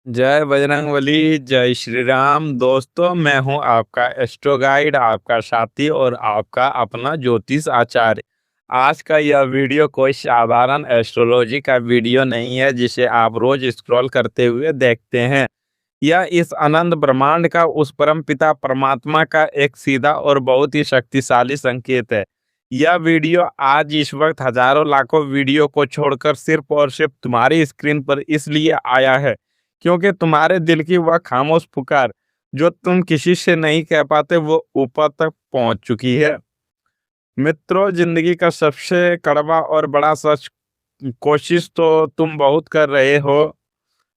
जय बजरंगबली, जय श्री राम। दोस्तों, मैं हूं आपका एस्ट्रो गाइड, आपका साथी और आपका अपना ज्योतिष आचार्य। आज का यह वीडियो कोई साधारण एस्ट्रोलॉजी का वीडियो नहीं है जिसे आप रोज स्क्रॉल करते हुए देखते हैं। यह इस अनंत ब्रह्मांड का उस परम पिता परमात्मा का एक सीधा और बहुत ही शक्तिशाली संकेत है। यह वीडियो आज इस वक्त हजारों लाखों वीडियो को छोड़कर सिर्फ और सिर्फ तुम्हारी स्क्रीन पर इसलिए आया है क्योंकि तुम्हारे दिल की वह खामोश पुकार जो तुम किसी से नहीं कह पाते वो ऊपर तक पहुंच चुकी है। मित्रों, जिंदगी का सबसे कड़वा और बड़ा सच, कोशिश तो तुम बहुत कर रहे हो,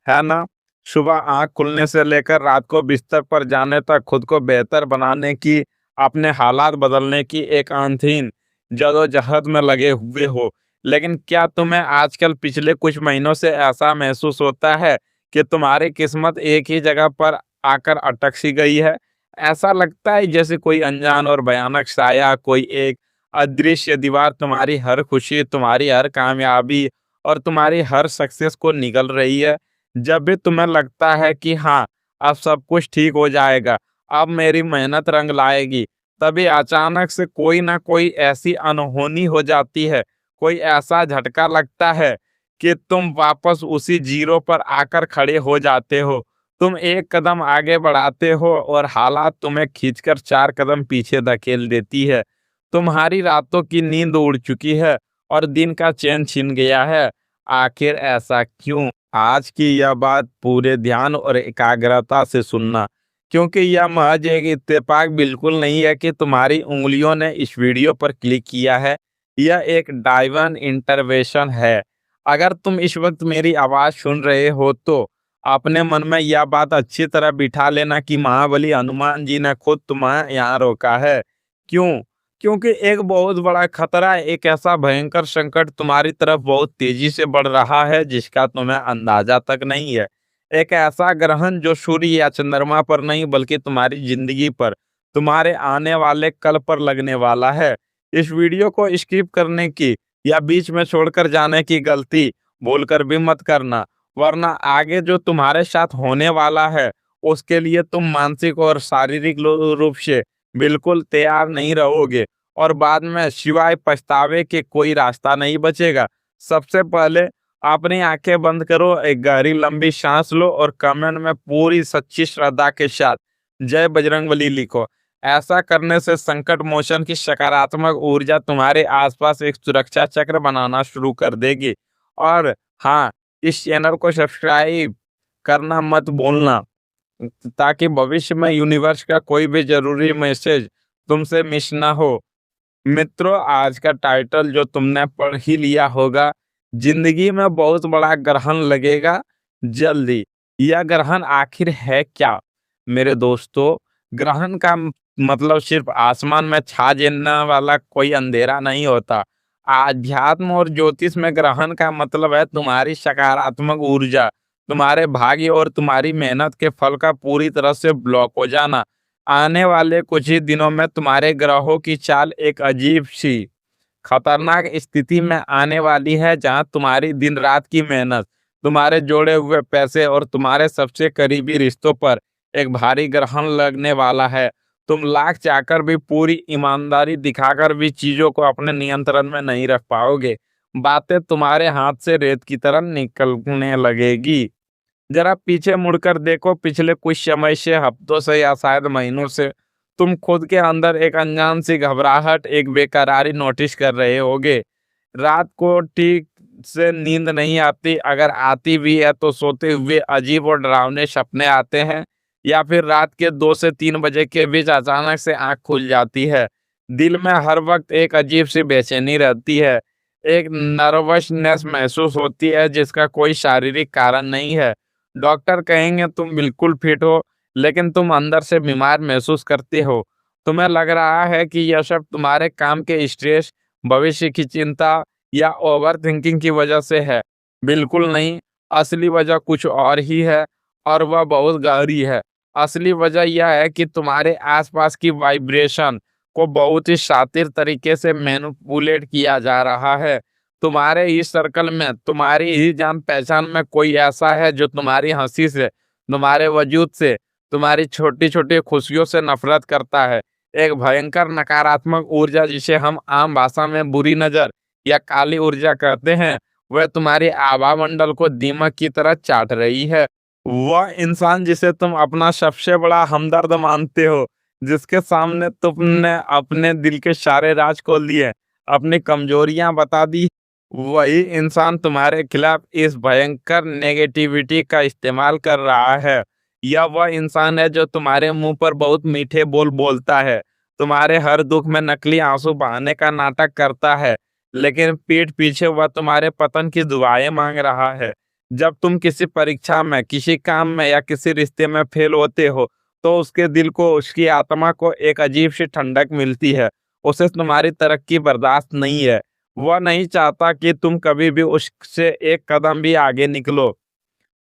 है ना? सुबह आंख खुलने से लेकर रात को बिस्तर पर जाने तक खुद को बेहतर बनाने की, अपने हालात बदलने की एक अनथीन जदोजहद में लगे हुए हो। लेकिन क्या तुम्हें आजकल पिछले कुछ महीनों से ऐसा महसूस होता है कि तुम्हारी किस्मत एक ही जगह पर आकर अटक सी गई है? ऐसा लगता है जैसे कोई अनजान और भयानक साया, कोई एक अदृश्य दीवार तुम्हारी हर खुशी, तुम्हारी हर कामयाबी और तुम्हारी हर सक्सेस को निगल रही है। जब भी तुम्हें लगता है कि हाँ, अब सब कुछ ठीक हो जाएगा, अब मेरी मेहनत रंग लाएगी, तभी अचानक से कोई ना कोई ऐसी अनहोनी हो जाती है, कोई ऐसा झटका लगता है कि तुम वापस उसी जीरो पर आकर खड़े हो जाते हो। तुम एक कदम आगे बढ़ाते हो और हालात तुम्हें खींचकर चार कदम पीछे धकेल देती है। तुम्हारी रातों की नींद उड़ चुकी है और दिन का चैन छिन गया है। आखिर ऐसा क्यों? आज की यह बात पूरे ध्यान और एकाग्रता से सुनना, क्योंकि यह महज एक इत्तेफाक बिल्कुल नहीं है कि तुम्हारी उंगलियों ने इस वीडियो पर क्लिक किया है। यह एक डाइवन इंटरवेंशन है। अगर तुम इस वक्त मेरी आवाज सुन रहे हो तो अपने मन में यह बात अच्छी तरह बिठा लेना कि महाबली हनुमान जी ने खुद तुम्हें यहाँ रोका है। क्यों? क्योंकि एक बहुत बड़ा खतरा, एक ऐसा भयंकर संकट तुम्हारी तरफ बहुत तेजी से बढ़ रहा है जिसका तुम्हें अंदाजा तक नहीं है। एक ऐसा ग्रहण जो सूर्य या चंद्रमा पर नहीं बल्कि तुम्हारी जिंदगी पर, तुम्हारे आने वाले कल पर लगने वाला है। इस वीडियो को स्किप करने की या बीच में छोड़कर जाने की गलती भूलकर भी मत करना, वरना आगे जो तुम्हारे साथ होने वाला है उसके लिए तुम मानसिक और शारीरिक रूप से बिल्कुल तैयार नहीं रहोगे और बाद में सिवाय पछतावे के कोई रास्ता नहीं बचेगा। सबसे पहले अपनी आंखें बंद करो, एक गहरी लंबी सांस लो और कमेंट में पूरी सच्ची श्रद्धा के साथ जय बजरंगबली लिखो। ऐसा करने से संकट मोचन की सकारात्मक ऊर्जा तुम्हारे आसपास एक सुरक्षा चक्र बनाना शुरू कर देगी। और हाँ, इस चैनल को सब्सक्राइब करना मत भूलना ताकि भविष्य में यूनिवर्स का कोई भी जरूरी मैसेज तुमसे मिस ना हो। मित्रों, आज का टाइटल जो तुमने पढ़ ही लिया होगा, जिंदगी में बहुत बड़ा ग्रहण लगेगा जल्दी। यह ग्रहण आखिर है क्या? मेरे दोस्तों, ग्रहण का मतलब सिर्फ आसमान में छा जाने वाला कोई अंधेरा नहीं होता। आध्यात्म और ज्योतिष में ग्रहण का मतलब है तुम्हारी सकारात्मक ऊर्जा, तुम्हारे भाग्य और तुम्हारी मेहनत के फल का पूरी तरह से ब्लॉक हो जाना। आने वाले कुछ ही दिनों में तुम्हारे ग्रहों की चाल एक अजीब सी खतरनाक स्थिति में आने वाली है, जहां तुम्हारी दिन रात की मेहनत, तुम्हारे जोड़े हुए पैसे और तुम्हारे सबसे करीबी रिश्तों पर एक भारी ग्रहण लगने वाला है। तुम लाख चाहकर भी, पूरी ईमानदारी दिखाकर भी चीजों को अपने नियंत्रण में नहीं रख पाओगे। बातें तुम्हारे हाथ से रेत की तरह निकलने लगेगी। जरा पीछे मुड़कर देखो, पिछले कुछ समय से, हफ्तों से या शायद महीनों से तुम खुद के अंदर एक अनजान सी घबराहट, एक बेकरारी नोटिस कर रहे होगे। रात को ठीक से नींद नहीं आती, अगर आती भी है तो सोते हुए अजीब और डरावने सपने आते हैं, या फिर रात के 2 से 3 बजे के बीच अचानक से आंख खुल जाती है। दिल में हर वक्त एक अजीब सी बेचैनी रहती है, एक नर्वसनेस महसूस होती है जिसका कोई शारीरिक कारण नहीं है। डॉक्टर कहेंगे तुम बिल्कुल फिट हो, लेकिन तुम अंदर से बीमार महसूस करते हो। तुम्हें लग रहा है कि यह सब तुम्हारे काम के स्ट्रेस, भविष्य की चिंता या ओवर थिंकिंग की वजह से है। बिल्कुल नहीं, असली वजह कुछ और ही है, और वह बहुत गहरी है। असली वजह यह है कि तुम्हारे आसपास की वाइब्रेशन को बहुत ही शातिर तरीके से मैनिपुलेट किया जा रहा है। तुम्हारे ही सर्कल में, तुम्हारी ही जान पहचान में कोई ऐसा है जो तुम्हारी हंसी से, तुम्हारे वजूद से, तुम्हारी छोटी छोटी खुशियों से नफरत करता है। एक भयंकर नकारात्मक ऊर्जा जिसे हम आम भाषा में बुरी नजर या काली ऊर्जा कहते हैं, वह तुम्हारी आभामंडल को दीमक की तरह चाट रही है। वह इंसान जिसे तुम अपना सबसे बड़ा हमदर्द मानते हो, जिसके सामने तुमने अपने दिल के सारे राज खोल दिए, अपनी कमजोरियां बता दी, वही इंसान तुम्हारे खिलाफ इस भयंकर नेगेटिविटी का इस्तेमाल कर रहा है। यह वह इंसान है जो तुम्हारे मुंह पर बहुत मीठे बोल बोलता है, तुम्हारे हर दुख में नकली आंसू बहाने का नाटक करता है, लेकिन पीठ पीछे वह तुम्हारे पतन की दुआएं मांग रहा है। जब तुम किसी परीक्षा में, किसी काम में या किसी रिश्ते में फेल होते हो, तो उसके दिल को, उसकी आत्मा को एक अजीब सी ठंडक मिलती है। उसे तुम्हारी तरक्की बर्दाश्त नहीं है। वह नहीं चाहता कि तुम कभी भी उससे एक कदम भी आगे निकलो।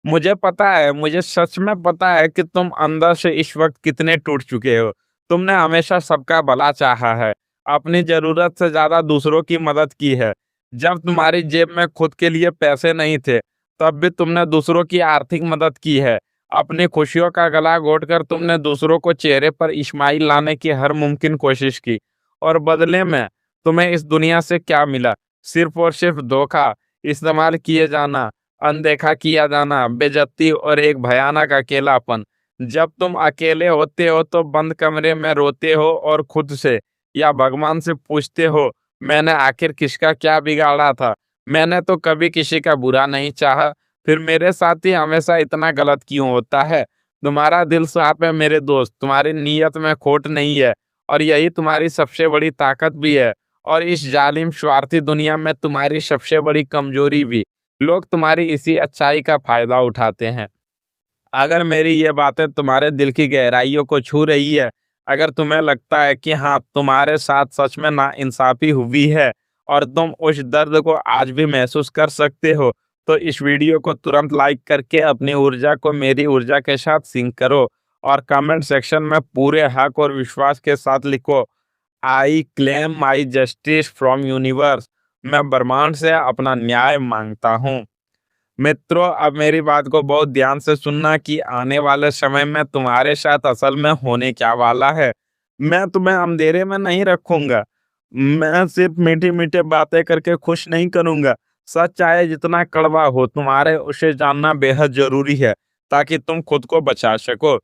मुझे पता है, मुझे सच में पता है कि तुम अंदर से इस वक्त कितने टूट चुके हो। तुमने हमेशा सबका भला चाहा है, अपनी जरूरत से ज्यादा दूसरों की मदद की है। जब तुम्हारी जेब में खुद के लिए पैसे नहीं थे, तब भी तुमने दूसरों की आर्थिक मदद की है। अपनी खुशियों का गला घोटकर तुमने दूसरों को चेहरे पर इस्माइल लाने की हर मुमकिन कोशिश की, और बदले में तुम्हें इस दुनिया से क्या मिला? सिर्फ और सिर्फ धोखा, इस्तेमाल किए जाना, अनदेखा किया जाना, बेइज्जती और एक भयानक अकेलापन। जब तुम अकेले होते हो तो बंद कमरे में रोते हो और खुद से या भगवान से पूछते हो, मैंने आखिर किसका क्या बिगाड़ा था? मैंने तो कभी किसी का बुरा नहीं चाहा, फिर मेरे साथ ही हमेशा इतना गलत क्यों होता है? तुम्हारा दिल साफ है मेरे दोस्त, तुम्हारी नीयत में खोट नहीं है, और यही तुम्हारी सबसे बड़ी ताकत भी है, और इस जालिम स्वार्थी दुनिया में तुम्हारी सबसे बड़ी कमजोरी भी। लोग तुम्हारी इसी अच्छाई का फायदा उठाते हैं। अगर मेरी ये बातें तुम्हारे दिल की गहराइयों को छू रही है, अगर तुम्हें लगता है कि हाँ, तुम्हारे साथ सच में नाइंसाफी हुई है और तुम उस दर्द को आज भी महसूस कर सकते हो, तो इस वीडियो को तुरंत लाइक करके अपनी ऊर्जा को मेरी ऊर्जा के साथ सिंक करो, और कमेंट सेक्शन में पूरे हक और विश्वास के साथ लिखो, I claim my justice from universe. मैं ब्रह्मांड से अपना न्याय मांगता हूँ। मित्रों, अब मेरी बात को बहुत ध्यान से सुनना कि आने वाले समय में तुम्हारे साथ असल में होने क्या वाला है। मैं तुम्हें अंधेरे में नहीं रखूंगा। मैं सिर्फ मीठी मीठी बातें करके खुश नहीं करूंगा। सच चाहे जितना कड़वा हो, तुम्हारे उसे जानना बेहद जरूरी है, ताकि तुम खुद को बचा सको।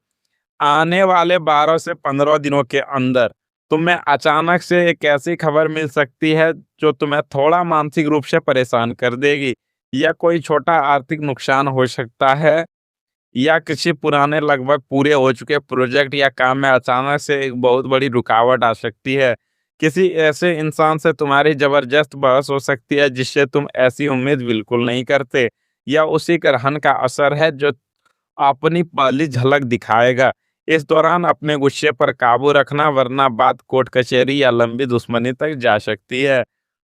आने वाले 12 से 15 दिनों के अंदर तुम्हें अचानक से एक ऐसी खबर मिल सकती है जो तुम्हें थोड़ा मानसिक रूप से परेशान कर देगी, या कोई छोटा आर्थिक नुकसान हो सकता है, या किसी पुराने लगभग पूरे हो चुके प्रोजेक्ट या काम में अचानक से एक बहुत बड़ी रुकावट आ सकती है। किसी ऐसे इंसान से तुम्हारी जबरदस्त बहस हो सकती है जिससे तुम ऐसी उम्मीद बिल्कुल नहीं करते, या उसी ग्रहण का असर है जो अपनी पहली झलक दिखाएगा। इस दौरान अपने गुस्से पर काबू रखना, वरना बात कोर्ट कचहरी या लंबी दुश्मनी तक जा सकती है।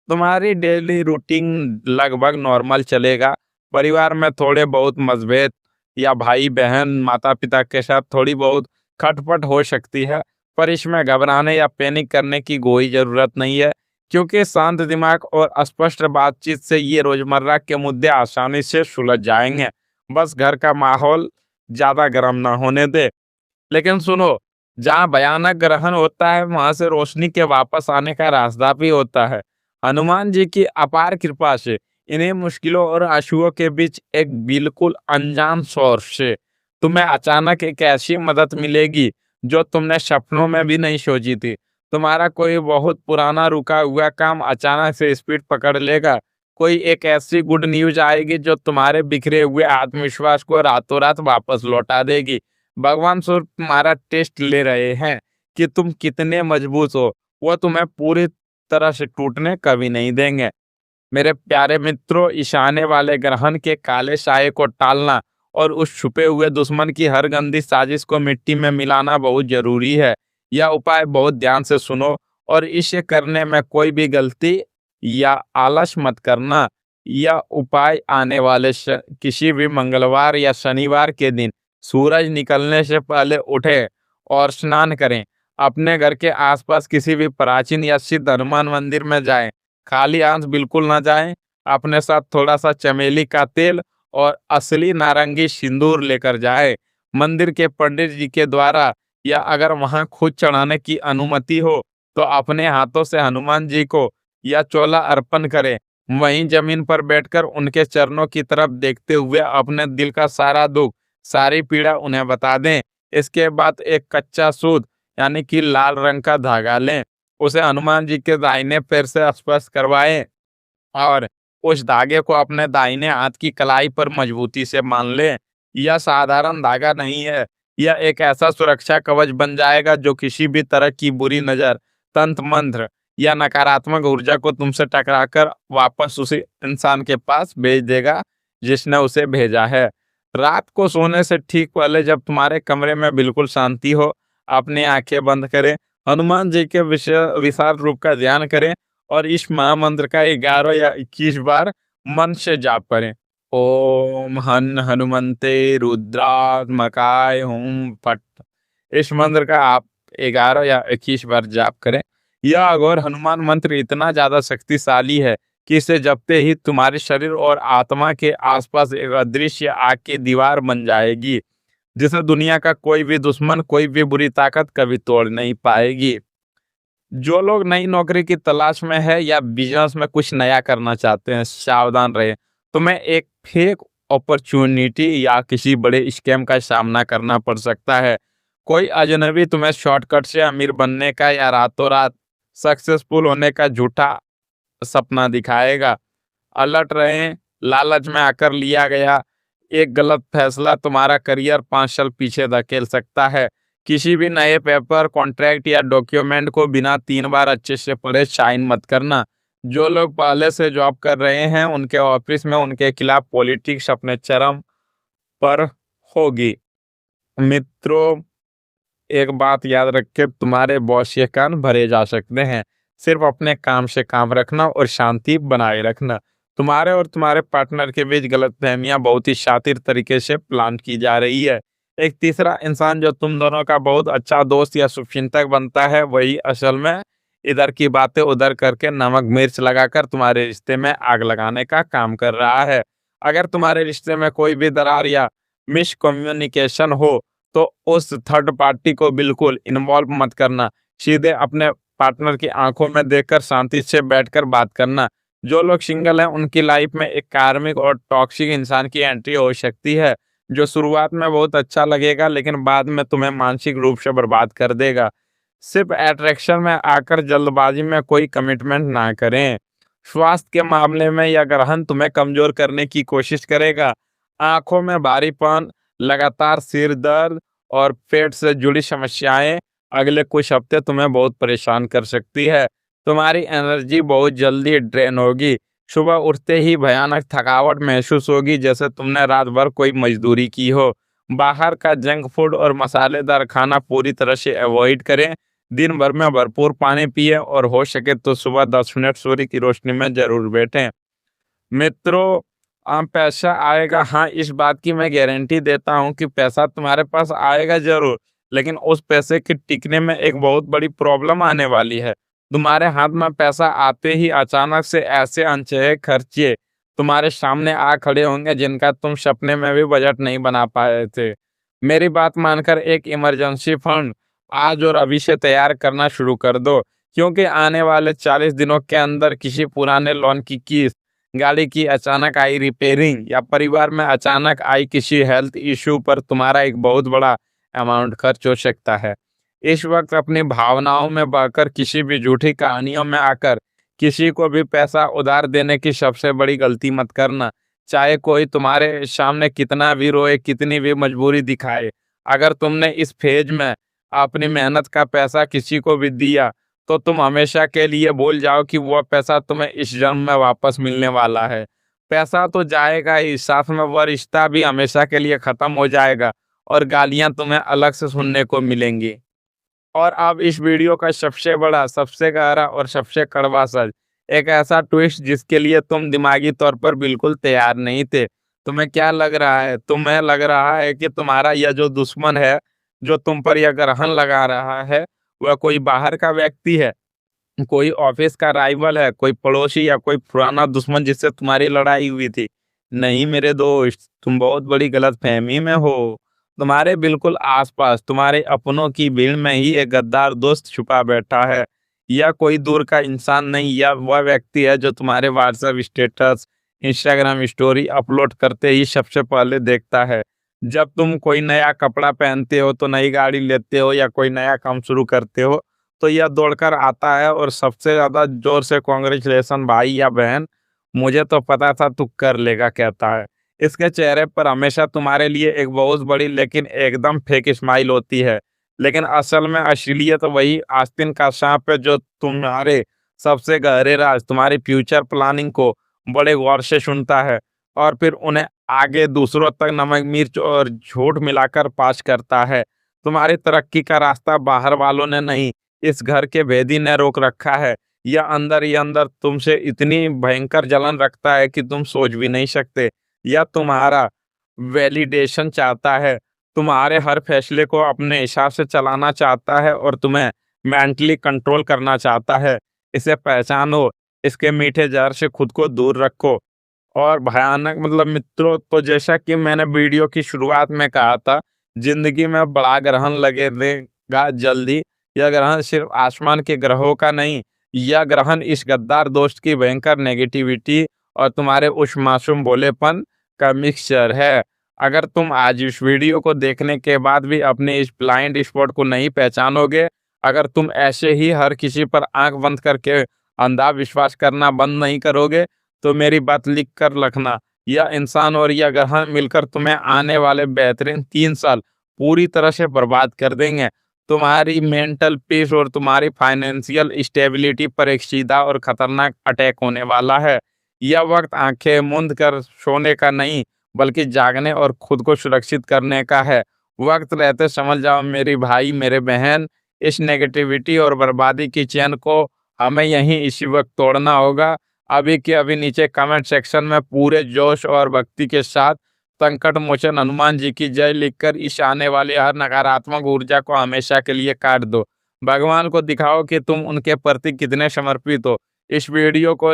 तुम्हारी डेली रूटीन लगभग नॉर्मल चलेगा। परिवार में थोड़े बहुत मतभेद, या भाई बहन माता पिता के साथ थोड़ी बहुत खटपट हो सकती है, पर इसमें घबराने या पैनिक करने की कोई जरूरत नहीं है, क्योंकि शांत दिमाग और स्पष्ट बातचीत से ये रोजमर्रा के मुद्दे आसानी से सुलझ जाएंगे। बस घर का माहौल ज्यादा गर्म ना होने दे। लेकिन सुनो, जहाँ भयानक ग्रहण होता है, वहां से रोशनी के वापस आने का रास्ता भी होता है। हनुमान जी की अपार कृपा से इन्हीं मुश्किलों और आंसुओं के बीच एक बिल्कुल अनजान सोर्स से तुम्हें अचानक एक ऐसी मदद मिलेगी जो तुमने सपनों में भी नहीं सोची थी। तुम्हारा कोई बहुत पुराना रुका हुआ काम अचानक से स्पीड पकड़ लेगा। कोई एक ऐसी गुड न्यूज आएगी जो तुम्हारे बिखरे हुए आत्मविश्वास को रातों रात वापस लौटा देगी। भगवान सिर्फ तुम्हारा टेस्ट ले रहे हैं कि तुम कितने मजबूत हो। वो तुम्हें पूरी तरह से टूटने कभी नहीं देंगे। मेरे प्यारे मित्रों, इस आने वाले ग्रहण के काले साये को टालना और उस छुपे हुए दुश्मन की हर गंदी साजिश को मिट्टी में मिलाना बहुत जरूरी है। यह उपाय बहुत ध्यान से सुनो, और इसे करने में कोई भी गलती या आलस मत करना। यह उपाय आने वाले किसी भी मंगलवार या शनिवार के दिन सूरज निकलने से पहले उठें और स्नान करें। अपने घर के आसपास किसी भी प्राचीन या सिद्ध हनुमान मंदिर में जाएं। खाली आंख बिल्कुल ना जाएं। अपने साथ थोड़ा सा चमेली का तेल और असली नारंगी सिंदूर लेकर जाए। मंदिर के पंडित जी के द्वारा या अगर वहां खुद चढ़ाने की अनुमति हो तो अपने हाथों से हनुमान जी को या चोला अर्पण करें। वहीं जमीन पर बैठकर उनके चरणों की तरफ देखते हुए अपने दिल का सारा दुख, सारी पीड़ा उन्हें बता दें। इसके बाद एक कच्चा सूत यानी कि लाल रंग का धागा लें, उसे हनुमान जी के दाहिने पैर से स्पर्श करवाएं और उस धागे को अपने दाहिने हाथ की कलाई पर मजबूती से बांध लें। यह साधारण धागा नहीं है, यह एक ऐसा सुरक्षा कवच बन जाएगा जो किसी भी तरह की बुरी नजर, तंत्र मंत्र या नकारात्मक ऊर्जा को तुमसे टकराकर वापस उसी इंसान के पास भेज देगा जिसने उसे भेजा है। रात को सोने से ठीक पहले जब तुम्हारे कमरे में बिल्कुल शांति हो, अपनी आंखें बंद करें, हनुमान जी के विशाल रूप का ध्यान करें और इस महामंत्र का 11 या 21 बार मन से जाप करें। ओम हन हनुमंते रुद्रात्मकाय हुम फट। इस मंत्र का आप 11 या 21 बार जाप करें। यह अघोर हनुमान मंत्र इतना ज्यादा शक्तिशाली है कि इसे जपते ही तुम्हारे शरीर और आत्मा के आसपास एक अदृश्य आग की दीवार बन जाएगी जिसे दुनिया का कोई भी दुश्मन, कोई भी बुरी ताकत कभी तोड़ नहीं पाएगी। जो लोग नई नौकरी की तलाश में है या बिजनेस में कुछ नया करना चाहते हैं, सावधान रहे। तुम्हें एक फेक अपॉर्चुनिटी या किसी बड़े स्कैम का सामना करना पड़ सकता है। कोई अजनबी तुम्हें शॉर्टकट से अमीर बनने का या रातों रात सक्सेसफुल होने का झूठा सपना दिखाएगा। अलर्ट रहें, लालच में आकर लिया गया एक गलत फैसला तुम्हारा करियर 5 साल पीछे धकेल सकता है। किसी भी नए पेपर, कॉन्ट्रैक्ट या डॉक्यूमेंट को बिना 3 बार अच्छे से पढ़े साइन मत करना। जो लोग पहले से जॉब कर रहे हैं उनके ऑफिस में उनके खिलाफ पॉलिटिक्स अपने चरम पर होगी। मित्रों, एक बात याद रख के तुम्हारे बॉस के कान भरे जा सकते हैं। सिर्फ अपने काम से काम रखना और शांति बनाए रखना। तुम्हारे और तुम्हारे पार्टनर के बीच गलतफहमियां बहुत ही शातिर तरीके से प्लान की जा रही है। एक तीसरा इंसान जो तुम दोनों का बहुत अच्छा दोस्त या शुभचिंतक बनता है, वही असल में इधर की बातें उधर करके नमक मिर्च लगाकर तुम्हारे रिश्ते में आग लगाने का काम कर रहा है। अगर तुम्हारे रिश्ते में कोई भी दरार या मिसकम्युनिकेशन हो तो उस थर्ड पार्टी को बिल्कुल इन्वॉल्व मत करना। सीधे अपने पार्टनर की आंखों में देखकर शांति से बैठकर बात करना। जो लोग सिंगल हैं उनकी लाइफ में एक कार्मिक और टॉक्सिक इंसान की एंट्री हो सकती है जो शुरुआत में बहुत अच्छा लगेगा लेकिन बाद में तुम्हें मानसिक रूप से बर्बाद कर देगा। सिर्फ अट्रैक्शन में आकर जल्दबाजी में कोई कमिटमेंट ना करें। स्वास्थ्य के मामले में यह ग्रहण तुम्हें कमजोर करने की कोशिश करेगा। आंखों में भारीपन, लगातार सिर दर्द और पेट से जुड़ी समस्याएं अगले कुछ हफ्ते तुम्हें बहुत परेशान कर सकती है। तुम्हारी एनर्जी बहुत जल्दी ड्रेन होगी। सुबह उठते ही भयानक थकावट महसूस होगी जैसे तुमने रात भर कोई मजदूरी की हो। बाहर का जंक फूड और मसालेदार खाना पूरी तरह से अवॉइड करें। दिन भर में भरपूर पानी पिए और हो सके तो सुबह 10 मिनट सूर्य की रोशनी में जरूर बैठें। मित्रों, पैसा आएगा, हाँ इस बात की मैं गारंटी देता हूँ कि पैसा तुम्हारे पास आएगा जरूर, लेकिन उस पैसे के टिकने में एक बहुत बड़ी प्रॉब्लम आने वाली है। तुम्हारे हाथ में पैसा आते ही अचानक से ऐसे अनचाहे खर्चे तुम्हारे सामने आ खड़े होंगे जिनका तुम सपने में भी बजट नहीं बना पाए थे। मेरी बात मानकर एक इमरजेंसी फंड आज और अभी से तैयार करना शुरू कर दो, क्योंकि आने वाले 40 दिनों के अंदर किसी पुराने लोन की किस्त, गाड़ी की अचानक आई रिपेयरिंग या परिवार में अचानक आई किसी हेल्थ इशू पर तुम्हारा एक बहुत बड़ा अमाउंट खर्च हो सकता है। इस वक्त अपनी भावनाओं में बहकर किसी भी झूठी कहानियों में आकर किसी को भी पैसा उधार देने की सबसे बड़ी गलती मत करना। चाहे कोई तुम्हारे सामने कितना भी रोए, कितनी भी मजबूरी दिखाए, अगर तुमने इस फेज में अपनी मेहनत का पैसा किसी को भी दिया तो तुम हमेशा के लिए भूल जाओ कि वह पैसा तुम्हें इस जन्म में वापस मिलने वाला है। पैसा तो जाएगा ही, साथ में वह रिश्ता भी हमेशा के लिए खत्म हो जाएगा और गालियां तुम्हें अलग से सुनने को मिलेंगी। और अब इस वीडियो का सबसे बड़ा, सबसे गहरा और सबसे कड़वा सच, एक ऐसा ट्विस्ट जिसके लिए तुम दिमागी तौर पर बिल्कुल तैयार नहीं थे। तुम्हें क्या लग रहा है? तुम्हें लग रहा है कि तुम्हारा यह जो दुश्मन है, जो तुम पर यह ग्रहण लगा रहा है, वह कोई बाहर का व्यक्ति है। कोई ऑफिस का राइवल है, कोई पड़ोसी या कोई पुराना दुश्मन जिससे तुम्हारी लड़ाई हुई थी। नहीं मेरे दोस्त, तुम बहुत बड़ी गलतफहमी में हो। तुम्हारे बिल्कुल आसपास, तुम्हारे अपनों की भीड़ में ही एक गद्दार दोस्त छुपा बैठा है। या कोई दूर का इंसान नहीं, या वह व्यक्ति है जो तुम्हारे WhatsApp status, Instagram story upload करते ही सबसे पहले देखता है। जब तुम कोई नया कपड़ा पहनते हो, तो नई गाड़ी लेते हो या कोई नया काम शुरू करते हो, तो यह दौड़कर आता है और सबसे ज़्यादा ज़ोर से कांग्रेचुलेशन भाई या बहन, मुझे तो पता था तू कर लेगा कहता है। इसके चेहरे पर हमेशा तुम्हारे लिए एक बहुत बड़ी लेकिन एकदम फेक स्माइल होती है। लेकिन असल में असलियत वही आस्तीन का साँप है जो तुम्हारे सबसे गहरे राज, तुम्हारी फ्यूचर प्लानिंग को बड़े गौर से सुनता है और फिर उन्हें आगे दूसरों तक नमक, मिर्च और झूठ मिलाकर पास करता है। तुम्हारी तरक्की का रास्ता बाहर वालों ने नहीं, इस घर के भेदी ने रोक रखा है। यह अंदर ही अंदर तुमसे इतनी भयंकर जलन रखता है कि तुम सोच भी नहीं सकते। यह तुम्हारा वैलिडेशन चाहता है, तुम्हारे हर फैसले को अपने हिसाब से चलाना चाहता है और तुम्हें मेंटली कंट्रोल करना चाहता है। इसे पहचानो, इसके मीठे जहर से खुद को दूर रखो। और भयानक मतलब मित्रों, तो जैसा कि मैंने वीडियो की शुरुआत में कहा था, जिंदगी में बड़ा ग्रहण लगेगा जल्दी। यह ग्रहण सिर्फ आसमान के ग्रहों का नहीं, यह ग्रहण इस गद्दार दोस्त की भयंकर नेगेटिविटी और तुम्हारे उस मासूम भोलेपन का मिक्सचर है। अगर तुम आज इस वीडियो को देखने के बाद भी अपने इस ब्लाइंड स्पॉट को नहीं पहचानोगे, अगर तुम ऐसे ही हर किसी पर आंख बंद करके अंधा विश्वास करना बंद नहीं करोगे, तो मेरी बात लिख कर रखना, यह इंसान और यह ग्रहण मिलकर तुम्हें आने वाले बेहतरीन 3 साल पूरी तरह से बर्बाद कर देंगे। तुम्हारी मेंटल पीस और तुम्हारी फाइनेंशियल स्टेबिलिटी पर एक सीधा और खतरनाक अटैक होने वाला है। यह वक्त आंखें मूंद कर सोने का नहीं, बल्कि जागने और खुद को सुरक्षित करने का है। वक्त रहते समझ जाओ मेरी भाई, मेरे बहन, इस नेगेटिविटी और बर्बादी की चेन को हमें यहीं इसी वक्त तोड़ना होगा। अभी के अभी नीचे कमेंट सेक्शन में पूरे जोश और भक्ति के साथ संकट मोचन हनुमान जी की जय लिखकर इस आने वाली हर नकारात्मक ऊर्जा को हमेशा के लिए काट दो। भगवान को दिखाओ कि तुम उनके प्रति कितने समर्पित हो। इस वीडियो को,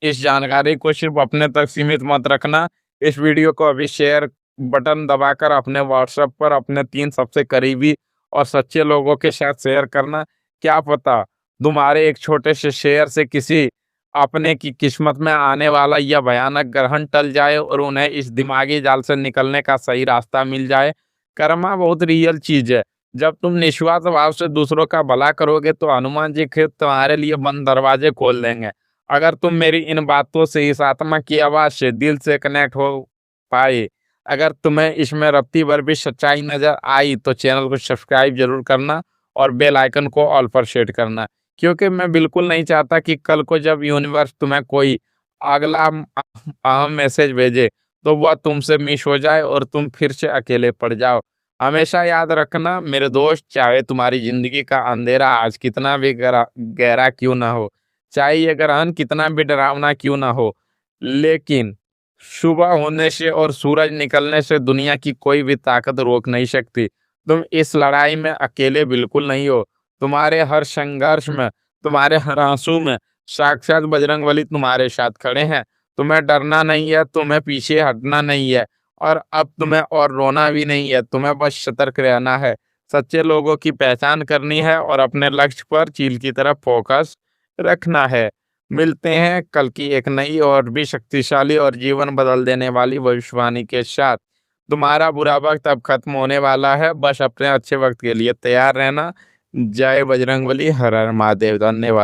इस जानकारी को सिर्फ अपने तक सीमित मत रखना। इस वीडियो को अभी शेयर बटन दबाकर अपने व्हाट्सएप पर अपने 3 सबसे करीबी और सच्चे लोगों के साथ शेयर करना। क्या पता तुम्हारे एक छोटे से शेयर से किसी अपने की किस्मत में आने वाला यह भयानक ग्रहण टल जाए और उन्हें इस दिमागी जाल से निकलने का सही रास्ता मिल जाए। कर्मा बहुत रियल चीज है। जब तुम निस्वार्थ भाव से दूसरों का भला करोगे, तो हनुमान जी खुद तुम्हारे लिए बंद दरवाजे खोल देंगे। अगर तुम मेरी इन बातों से, इस आत्मा की आवाज से दिल से कनेक्ट हो पाए, अगर तुम्हें इसमें रत्ती भर भी सच्चाई नजर आई, तो चैनल को सब्सक्राइब जरूर करना और बेल आइकन को ऑल पर सेट करना। क्योंकि मैं बिल्कुल नहीं चाहता कि कल को जब यूनिवर्स तुम्हें कोई अगला अहम मैसेज भेजे, तो वह तुमसे मिस हो जाए और तुम फिर से अकेले पड़ जाओ। हमेशा याद रखना मेरे दोस्त, चाहे तुम्हारी जिंदगी का अंधेरा आज कितना भी गहरा क्यों ना हो, चाहे ये ग्रहण कितना भी डरावना क्यों ना हो, लेकिन सुबह होने से और सूरज निकलने से दुनिया की कोई भी ताकत रोक नहीं सकती। तुम इस लड़ाई में अकेले बिल्कुल नहीं हो। तुम्हारे हर संघर्ष में, तुम्हारे हर आंसू में साक्षात बजरंगबली तुम्हारे साथ खड़े हैं। तुम्हें डरना नहीं है, तुम्हें पीछे हटना नहीं है और अब तुम्हें और रोना भी नहीं है। तुम्हें बस सतर्क रहना है, सच्चे लोगों की पहचान करनी है और अपने लक्ष्य पर चील की तरफ फोकस रखना है। मिलते हैं कल की एक नई और भी शक्तिशाली और जीवन बदल देने वाली भविष्यवाणी के साथ। तुम्हारा बुरा वक्त अब खत्म होने वाला है, बस अपने अच्छे वक्त के लिए तैयार रहना। जय बजरंगबली, हर हर महादेव, धन्यवाद।